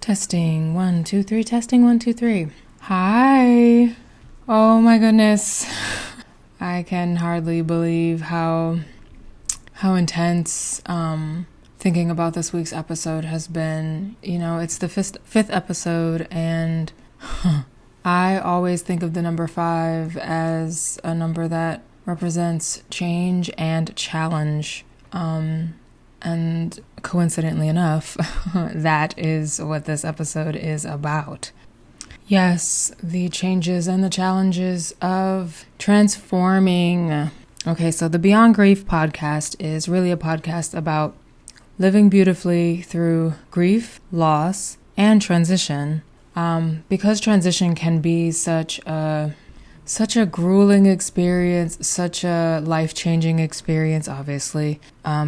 Testing 1 2 3, testing 1 2 3. Hi. Oh my goodness. I can hardly believe how intense thinking about this week's episode has been. You know, it's the fifth episode, and I always think of the number 5 as a number that represents change and challenge. And coincidentally enough, that is what this episode is about. Yes, the changes and the challenges of transforming. Okay, so the Beyond Grief podcast is really a podcast about living beautifully through grief, loss, and transition. Because transition can be such a grueling experience, such a life-changing experience, obviously,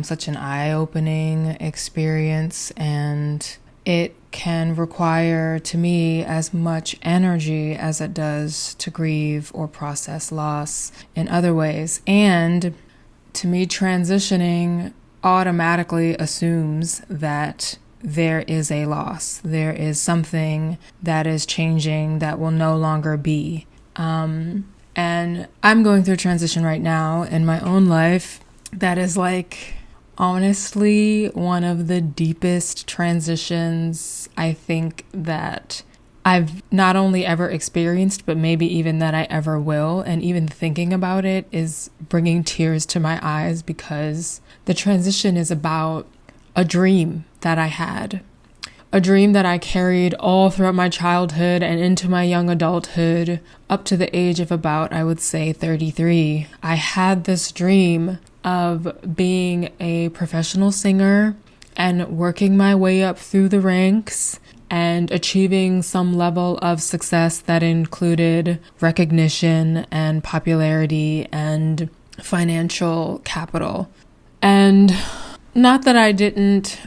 such an eye-opening experience, and it can require, to me, as much energy as it does to grieve or process loss in other ways. And to me, transitioning automatically assumes that there is a loss. There is something that is changing that will no longer be. And I'm going through transition right now in my own life that is honestly one of the deepest transitions I think that I've not only ever experienced, but maybe even that I ever will. And even thinking about it is bringing tears to my eyes, because the transition is about a dream that I had. A dream that I carried all throughout my childhood and into my young adulthood, up to the age of about, I would say, 33. I had this dream of being a professional singer and working my way up through the ranks and achieving some level of success that included recognition and popularity and financial capital. And not that I didn't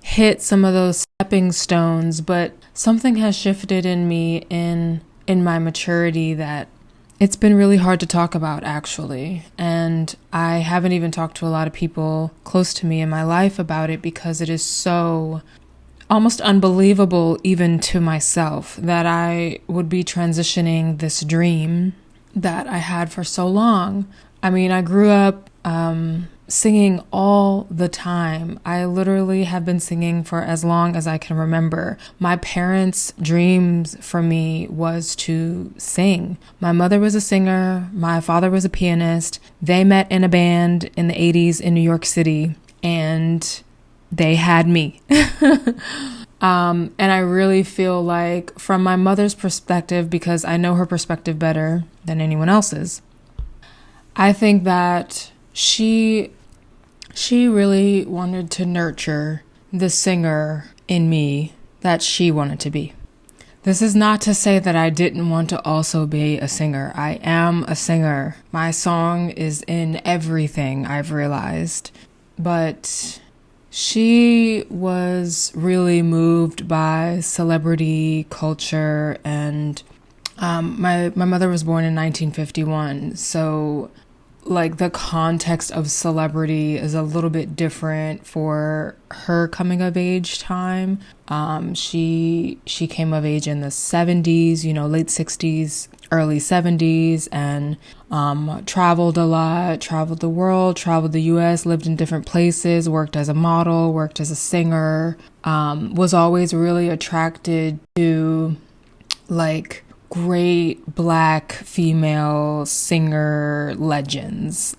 hit some of those stepping stones, but something has shifted in me in my maturity that it's been really hard to talk about, actually. And I haven't even talked to a lot of people close to me in my life about it, because it is so almost unbelievable, even to myself, that I would be transitioning this dream that I had for so long. I mean, I grew up singing all the time. I literally have been singing for as long as I can remember. My parents' dreams for me was to sing. My mother was a singer. My father was a pianist. They met in a band in the 80s in New York City, and they had me. And I really feel like, from my mother's perspective, because I know her perspective better than anyone else's, I think that she really wanted to nurture the singer in me that she wanted to be. This is not to say that I didn't want to also be a singer. I am a singer. My song is in everything, I've realized. But she was really moved by celebrity culture, and my mother was born in 1951, so the context of celebrity is a little bit different for her coming of age time. She came of age in the 70s, late 60s, early 70s, and traveled a lot, traveled the world, traveled the US, lived in different places, worked as a model, worked as a singer, was always really attracted to great Black female singer legends.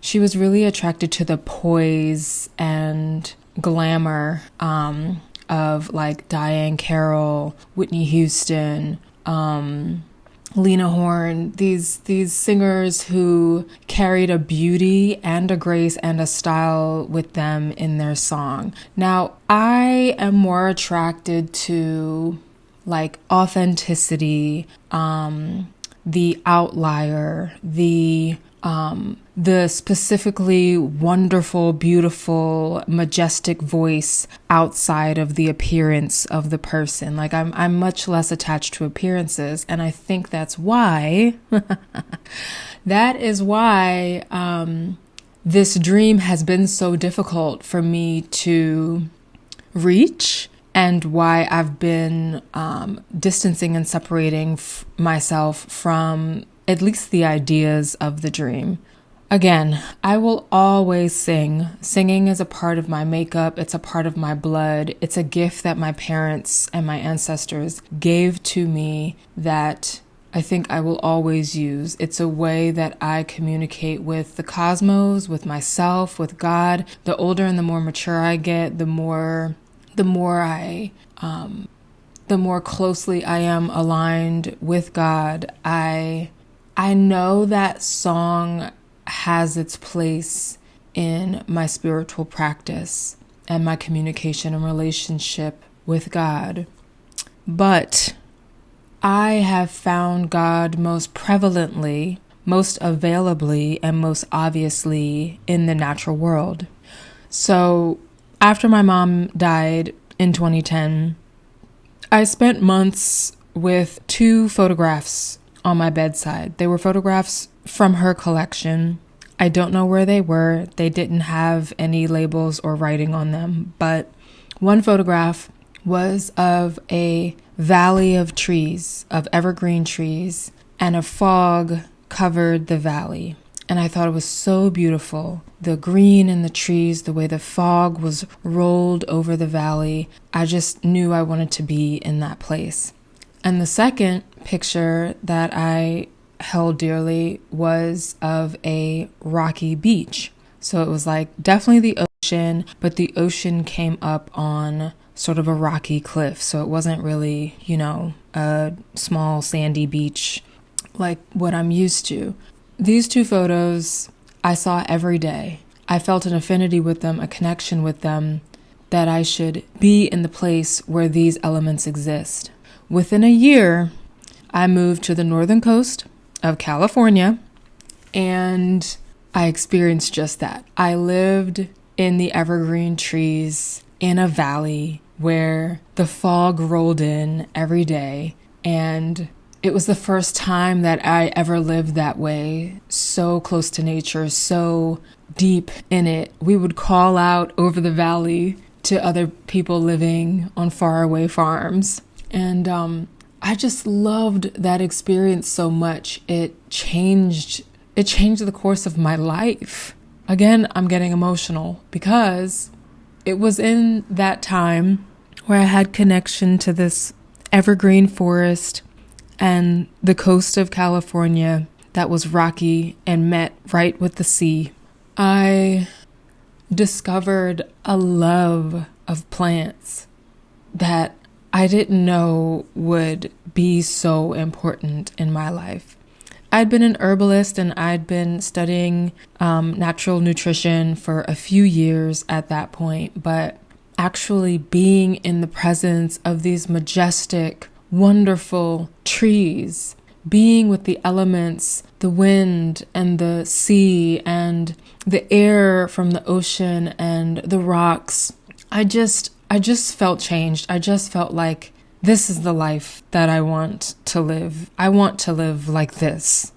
She was really attracted to the poise and glamour of Diane Carroll, Whitney Houston, Lena Horne, these singers who carried a beauty and a grace and a style with them in their song. Now, I am more attracted to authenticity, the outlier, the specifically wonderful, beautiful, majestic voice outside of the appearance of the person. I'm much less attached to appearances, and I think that's why this dream has been so difficult for me to reach, and why I've been distancing and separating myself from at least the ideas of the dream. Again, I will always sing. Singing is a part of my makeup. It's a part of my blood. It's a gift that my parents and my ancestors gave to me that I think I will always use. It's a way that I communicate with the cosmos, with myself, with God. The older and the more mature I get, the more closely I am aligned with God. I know that song has its place in my spiritual practice and my communication and relationship with God. But I have found God most prevalently, most availably, and most obviously in the natural world. So after my mom died in 2010, I spent months with 2 photographs on my bedside. They were photographs from her collection. I don't know where they were. They didn't have any labels or writing on them. But one photograph was of a valley of trees, of evergreen trees, and a fog covered the valley. And I thought it was so beautiful. The green in the trees, the way the fog was rolled over the valley. I just knew I wanted to be in that place. And the second picture that I held dearly was of a rocky beach. So it was like definitely the ocean, but the ocean came up on sort of a rocky cliff. So it wasn't really, a small sandy beach like what I'm used to. These 2 photos I saw every day. I felt an affinity with them, a connection with them, that I should be in the place where these elements exist. Within a year, I moved to the northern coast of California, and I experienced just that. I lived in the evergreen trees in a valley where the fog rolled in every day, and it was the first time that I ever lived that way, so close to nature, so deep in it. We would call out over the valley to other people living on faraway farms. And I just loved that experience so much. It changed the course of my life. Again, I'm getting emotional because it was in that time where I had connection to this evergreen forest and the coast of California that was rocky and met right with the sea. I discovered a love of plants that I didn't know would be so important in my life. I'd been an herbalist and I'd been studying natural nutrition for a few years at that point, but actually being in the presence of these majestic, wonderful trees, being with the elements, the wind and the sea and the air from the ocean and the rocks, I just felt changed. I just felt like this is the life that I want to live. I want to live like this.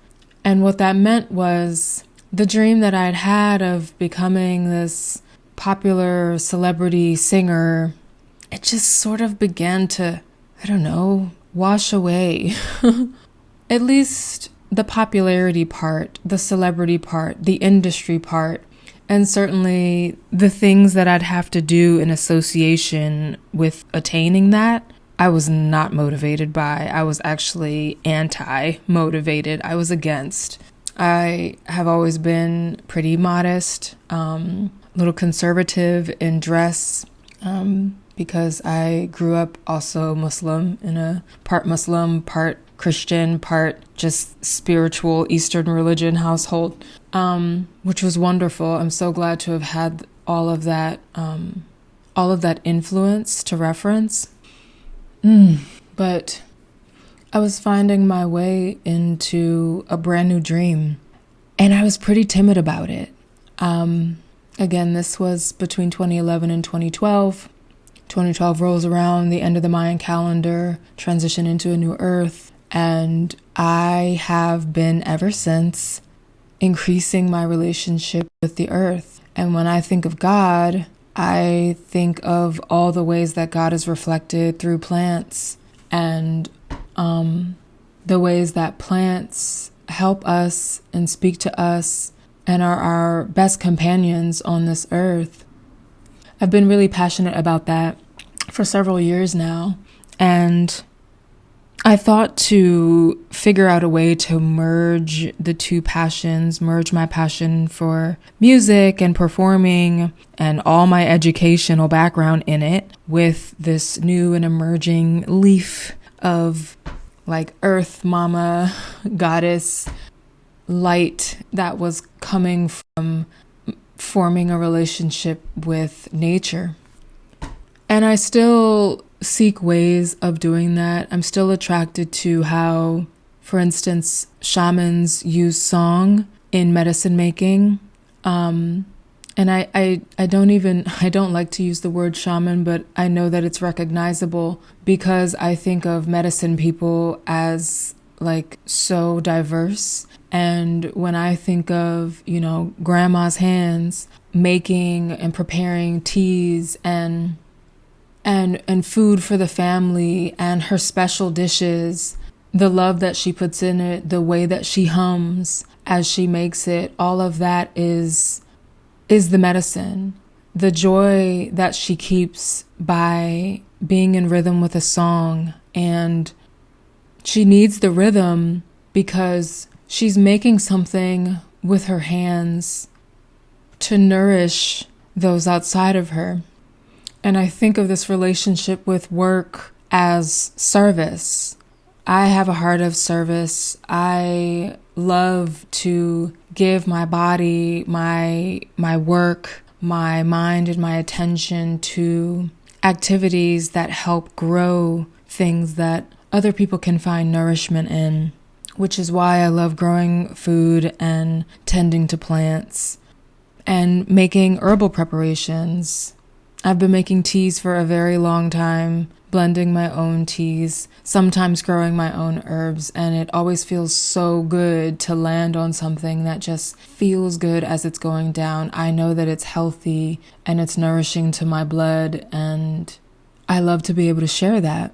And what that meant was the dream that I'd had of becoming this popular celebrity singer, it just sort of began to, wash away. At least the popularity part, the celebrity part, the industry part, and certainly the things that I'd have to do in association with attaining that, I was not motivated by. I was actually anti-motivated. I was against. I have always been pretty modest, a little conservative in dress, because I grew up also Muslim, in a part Muslim, part Christian, part just spiritual Eastern religion household, which was wonderful. I'm so glad to have had all of that influence to reference. But I was finding my way into a brand new dream, and I was pretty timid about it. Again, this was between 2011 and 2012. 2012 rolls around, the end of the Mayan calendar, transition into a new earth, and I have been ever since increasing my relationship with the earth. And when I think of God, I think of all the ways that God is reflected through plants, and the ways that plants help us and speak to us and are our best companions on this earth. I've been really passionate about that for several years now, and I thought to figure out a way to merge the two passions, merge my passion for music and performing and all my educational background in it with this new and emerging leaf of like earth mama, goddess, light that was coming from forming a relationship with nature. And I still seek ways of doing that. I'm still attracted to how, for instance, shamans use song in medicine making. And I don't like to use the word shaman, but I know that it's recognizable because I think of medicine people as like so diverse. And when I think of, grandma's hands making and preparing teas and food for the family and her special dishes, the love that she puts in it, the way that she hums as she makes it, all of that is the medicine. The joy that she keeps by being in rhythm with a song, and she needs the rhythm because she's making something with her hands to nourish those outside of her. And I think of this relationship with work as service. I have a heart of service. I love to give my body, my work, my mind, and my attention to activities that help grow things that other people can find nourishment in, which is why I love growing food and tending to plants and making herbal preparations. I've been making teas for a very long time, blending my own teas, sometimes growing my own herbs, and it always feels so good to land on something that just feels good as it's going down. I know that it's healthy and it's nourishing to my blood, and I love to be able to share that.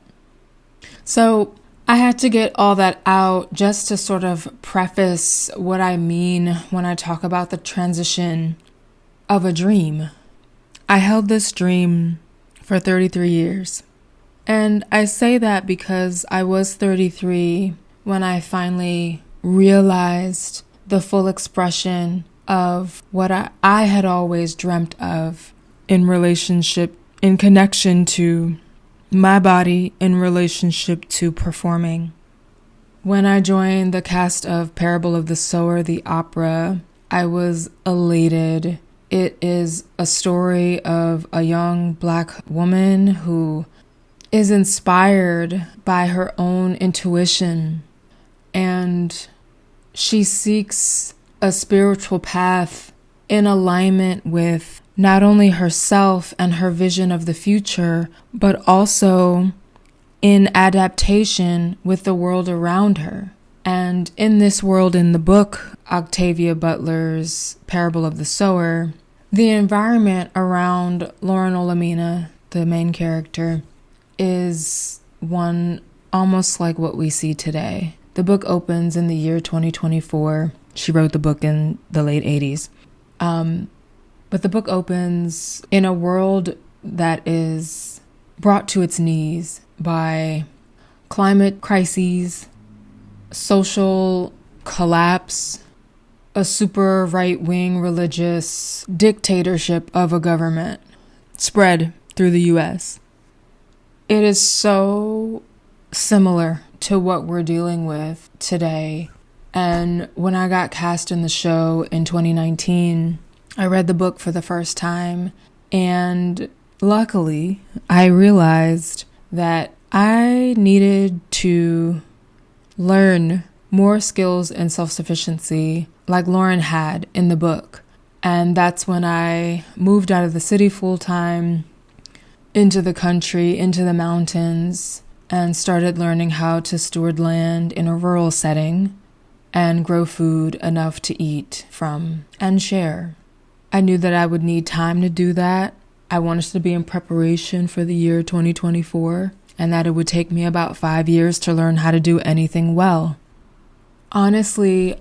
So I had to get all that out just to sort of preface what I mean when I talk about the transition of a dream. I held this dream for 33 years. And I say that because I was 33 when I finally realized the full expression of what I had always dreamt of in relationship, in connection to my body, in relationship to performing. When I joined the cast of Parable of the Sower, the opera, I was elated. It is a story of a young Black woman who is inspired by her own intuition, and she seeks a spiritual path in alignment with not only herself and her vision of the future, but also in adaptation with the world around her. And in this world, in the book, Octavia Butler's Parable of the Sower, the environment around Lauren Olamina, the main character, is one almost like what we see today. The book opens in the year 2024. She wrote the book in the late 80s. But the book opens in a world that is brought to its knees by climate crises, social collapse, a super right-wing religious dictatorship of a government spread through the U.S. It is so similar to what we're dealing with today. And when I got cast in the show in 2019, I read the book for the first time, and luckily I realized that I needed to learn more skills in self-sufficiency like Lauren had in the book. And that's when I moved out of the city full-time into the country, into the mountains, and started learning how to steward land in a rural setting and grow food enough to eat from and share. I knew that I would need time to do that, I wanted to be in preparation for the year 2024, and that it would take me about 5 years to learn how to do anything well. Honestly,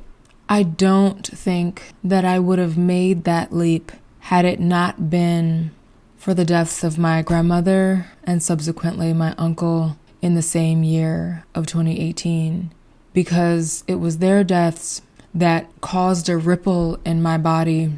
I don't think that I would have made that leap had it not been for the deaths of my grandmother and subsequently my uncle in the same year of 2018, because it was their deaths that caused a ripple in my body,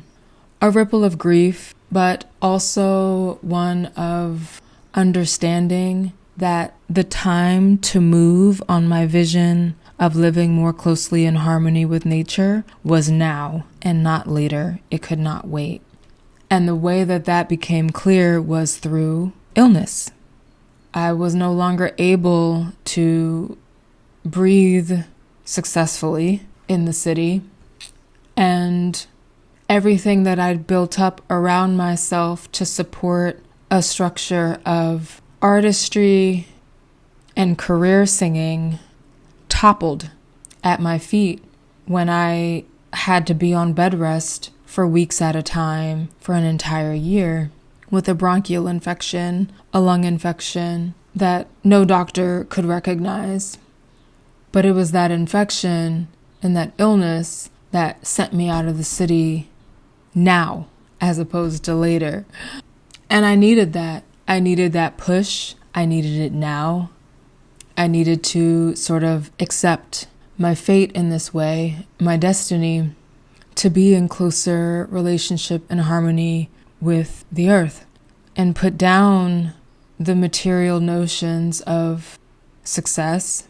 a ripple of grief, but also one of understanding that the time to move on my vision of living more closely in harmony with nature was now and not later. It could not wait. And the way that that became clear was through illness. I was no longer able to breathe successfully in the city, and everything that I'd built up around myself to support a structure of artistry and career singing toppled at my feet when I had to be on bed rest for weeks at a time for an entire year with a bronchial infection, a lung infection that no doctor could recognize. But it was that infection and that illness that sent me out of the city now as opposed to later. And I needed that. I needed that push. I needed it now. I needed to sort of accept my fate in this way, my destiny, to be in closer relationship and harmony with the earth, and put down the material notions of success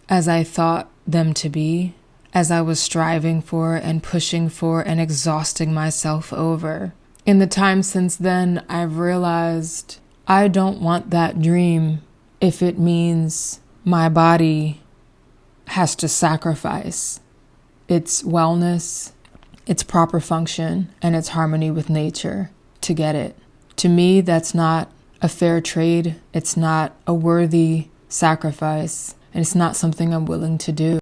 as I thought them to be, as I was striving for and pushing for and exhausting myself over. In the time since then, I've realized I don't want that dream if it means my body has to sacrifice its wellness, its proper function, and its harmony with nature to get it. To me, that's not a fair trade. It's not a worthy sacrifice, and it's not something I'm willing to do.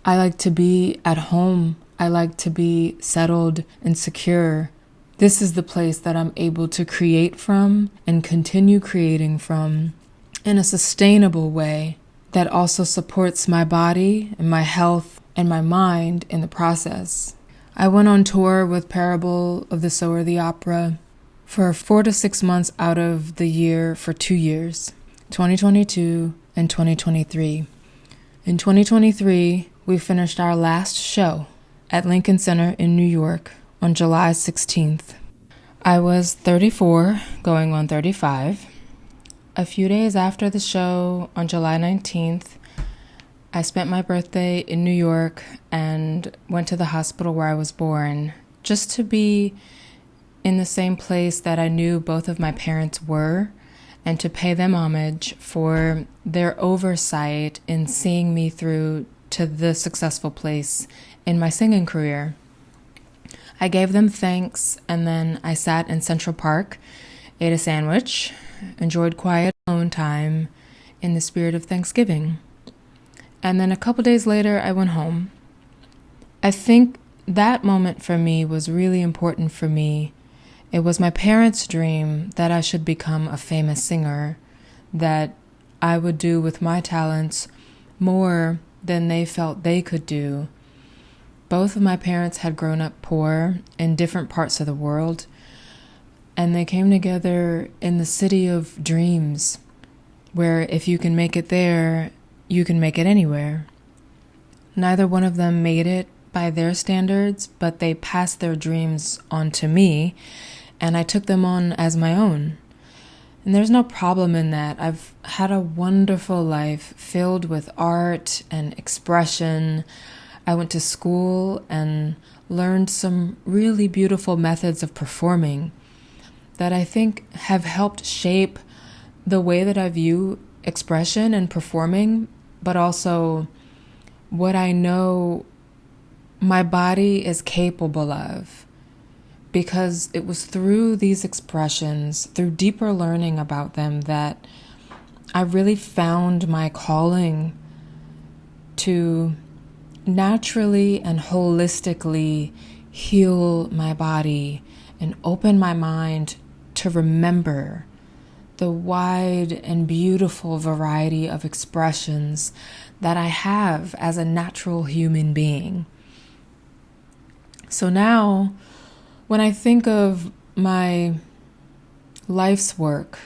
I like to be at home. I like to be settled and secure. This is the place that I'm able to create from and continue creating from in a sustainable way that also supports my body and my health and my mind in the process. I went on tour with Parable of the Sower, the opera, for 4 to 6 months out of the year for 2 years, 2022 and 2023. In 2023, we finished our last show at Lincoln Center in New York on July 16th. I was 34, going on 35. A few days after the show, on July 19th, I spent my birthday in New York and went to the hospital where I was born, just to be in the same place that I knew both of my parents were, and to pay them homage for their oversight in seeing me through to the successful place in my singing career. I gave them thanks, and then I sat in Central Park, ate a sandwich, enjoyed quiet alone time in the spirit of Thanksgiving. And then a couple days later, I went home. I think that moment for me was really important for me. It was my parents' dream that I should become a famous singer, that I would do with my talents more than they felt they could do. Both of my parents had grown up poor in different parts of the world, and they came together in the city of dreams, where if you can make it there, you can make it anywhere. Neither one of them made it by their standards, but they passed their dreams on to me, and I took them on as my own. And there's no problem in that. I've had a wonderful life filled with art and expression. I went to school and learned some really beautiful methods of performing that I think have helped shape the way that I view expression and performing, but also what I know my body is capable of. Because it was through these expressions, through deeper learning about them, that I really found my calling to naturally and holistically heal my body and open my mind to remember the wide and beautiful variety of expressions that I have as a natural human being. So now, when I think of my life's work,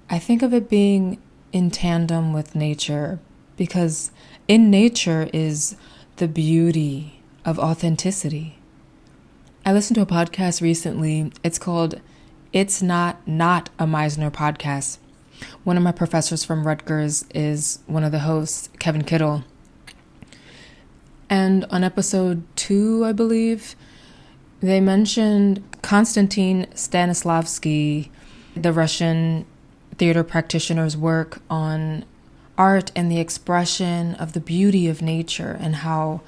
I think of it being in tandem with nature, because in nature is the beauty of authenticity. I listened to a podcast recently. It's called It's Not a Meisner Podcast. One of my professors from Rutgers is one of the hosts, Kevin Kittle. And on episode 2, I believe, they mentioned Konstantin Stanislavski, the Russian theater practitioner's work on art and the expression of the beauty of nature, and how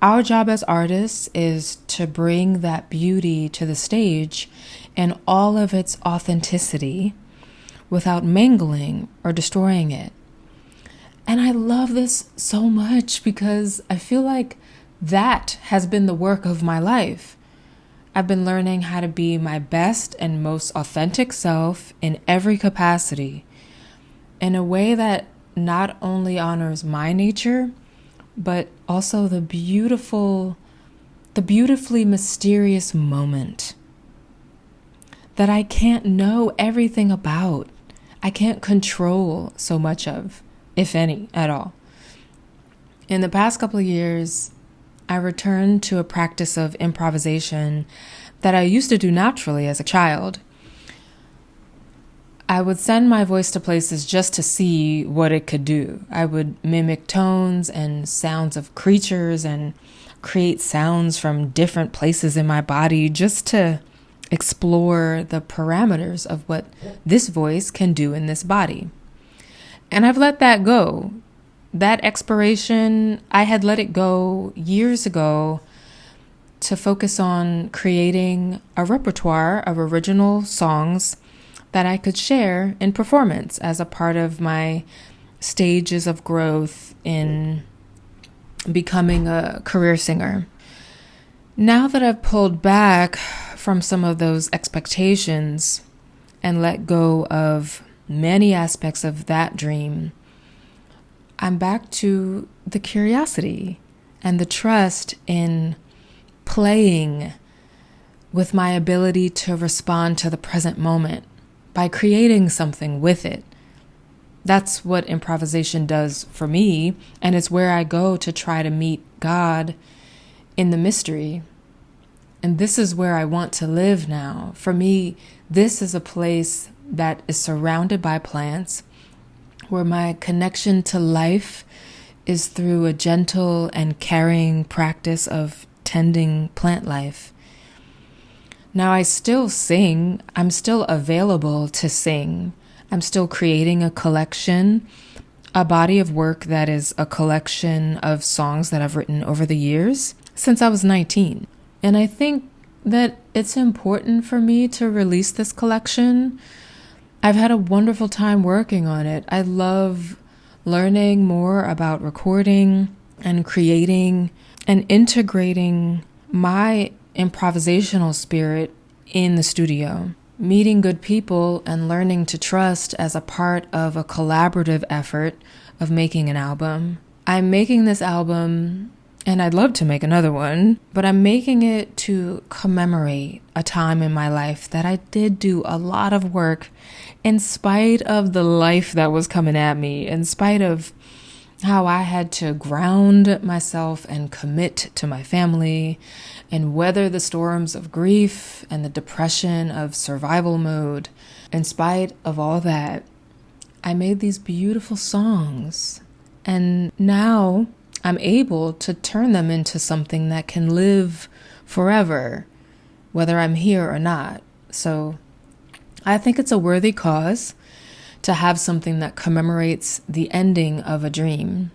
our job as artists is to bring that beauty to the stage in all of its authenticity without mangling or destroying it. And I love this so much because I feel like that has been the work of my life. I've been learning how to be my best and most authentic self in every capacity, in a way that not only honors my nature, but also the beautifully mysterious moment that I can't know everything about. I can't control so much of, if any, at all. In the past couple of years, I returned to a practice of improvisation that I used to do naturally as a child. I would send my voice to places just to see what it could do. I would mimic tones and sounds of creatures and create sounds from different places in my body just to explore the parameters of what this voice can do in this body. And I've let that go. That exploration, I had let it go years ago to focus on creating a repertoire of original songs that I could share in performance as a part of my stages of growth in becoming a career singer. Now that I've pulled back from some of those expectations and let go of many aspects of that dream, I'm back to the curiosity and the trust in playing with my ability to respond to the present moment by creating something with it. That's what improvisation does for me, and it's where I go to try to meet God in the mystery. And this is where I want to live now. For me, this is a place that is surrounded by plants, where my connection to life is through a gentle and caring practice of tending plant life. Now, I still sing. I'm still available to sing. I'm still creating a collection, a body of work that is a collection of songs that I've written over the years since I was 19. And I think that it's important for me to release this collection. I've had a wonderful time working on it. I love learning more about recording and creating and integrating my improvisational spirit in the studio, meeting good people and learning to trust as a part of a collaborative effort of making an album. I'm making this album, and I'd love to make another one, but I'm making it to commemorate a time in my life that I did do a lot of work in spite of the life that was coming at me, in spite of how I had to ground myself and commit to my family and weather the storms of grief and the depression of survival mode. In spite of all that, I made these beautiful songs, and now I'm able to turn them into something that can live forever, whether I'm here or not. So I think it's a worthy cause to have something that commemorates the ending of a dream.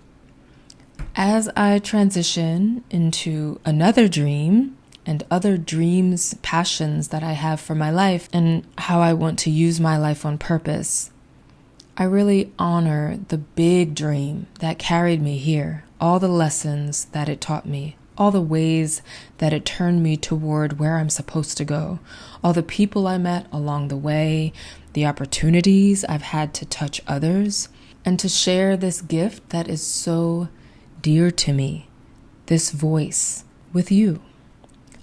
As I transition into another dream and other dreams, passions that I have for my life and how I want to use my life on purpose, I really honor the big dream that carried me here, all the lessons that it taught me. all the ways that it turned me toward where I'm supposed to go, all the people I met along the way, the opportunities I've had to touch others, and to share this gift that is so dear to me, this voice, with you.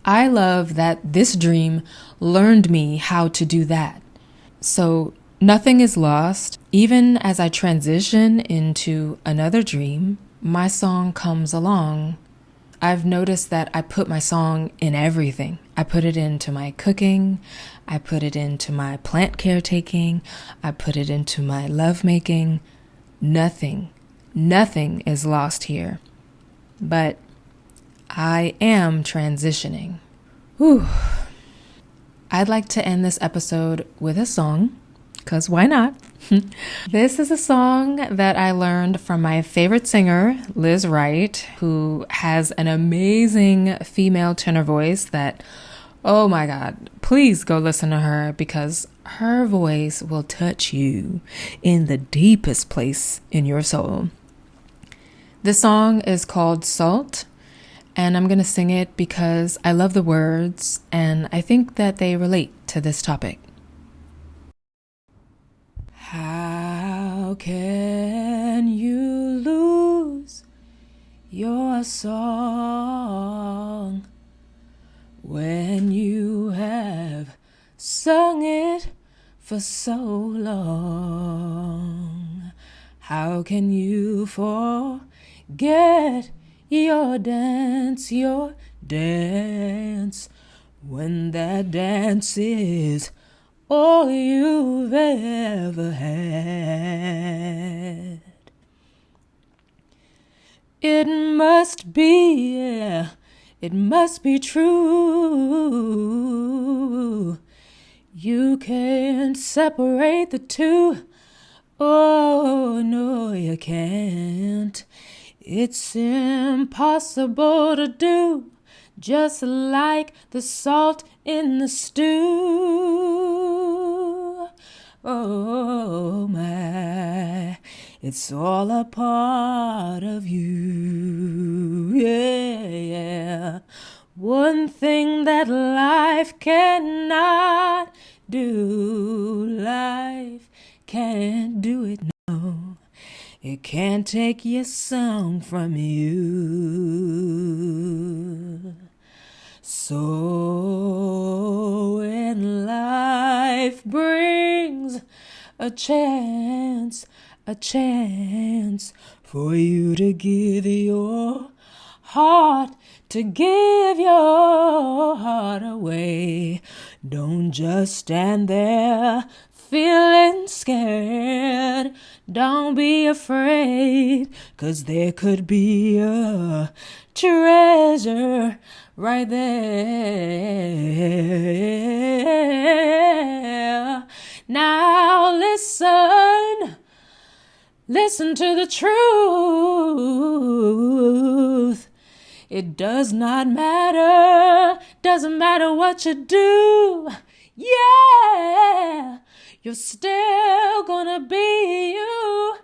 I love that this dream learned me how to do that. So nothing is lost. Even as I transition into another dream, my song comes along. I've noticed that I put my song in everything. I put it into my cooking. I put it into my plant caretaking. I put it into my lovemaking. Nothing is lost here. But I am transitioning. Whew. I'd like to end this episode with a song, because why not? This is a song that I learned from my favorite singer, Liz Wright, who has an amazing female tenor voice that, oh my God, please go listen to her, because her voice will touch you in the deepest place in your soul. This song is called Salt, and I'm going to sing it because I love the words and I think that they relate to this topic. How can you lose your song when you have sung it for so long? How can you forget your dance, when that dance is all you've ever had? It must be true. You can't separate the two. Oh, no, you can't. It's impossible to do, just like the salt in the stew. Oh my, it's all a part of you. Yeah. One thing that life cannot do, life can't do it, no. It can't take your song from you. So when life brings a chance for you to give your heart, away, don't just stand there feeling scared. Don't be afraid, 'cause there could be a treasure right there. Now listen to the truth. It doesn't matter what you do. Yeah, you're still gonna be you,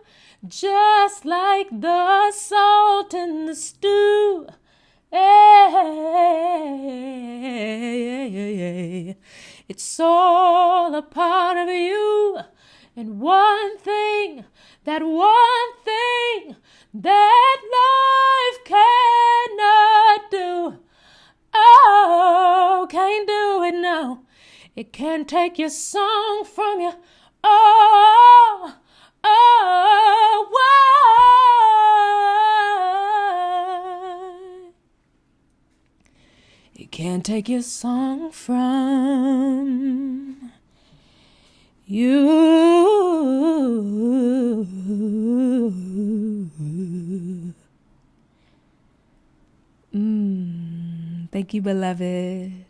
just like the salt in the stew. Hey, it's all a part of you. And one thing that life cannot do. Oh, can't do it, no. It can't take your song from you. Why? It can't take your song from you. Thank you, beloved.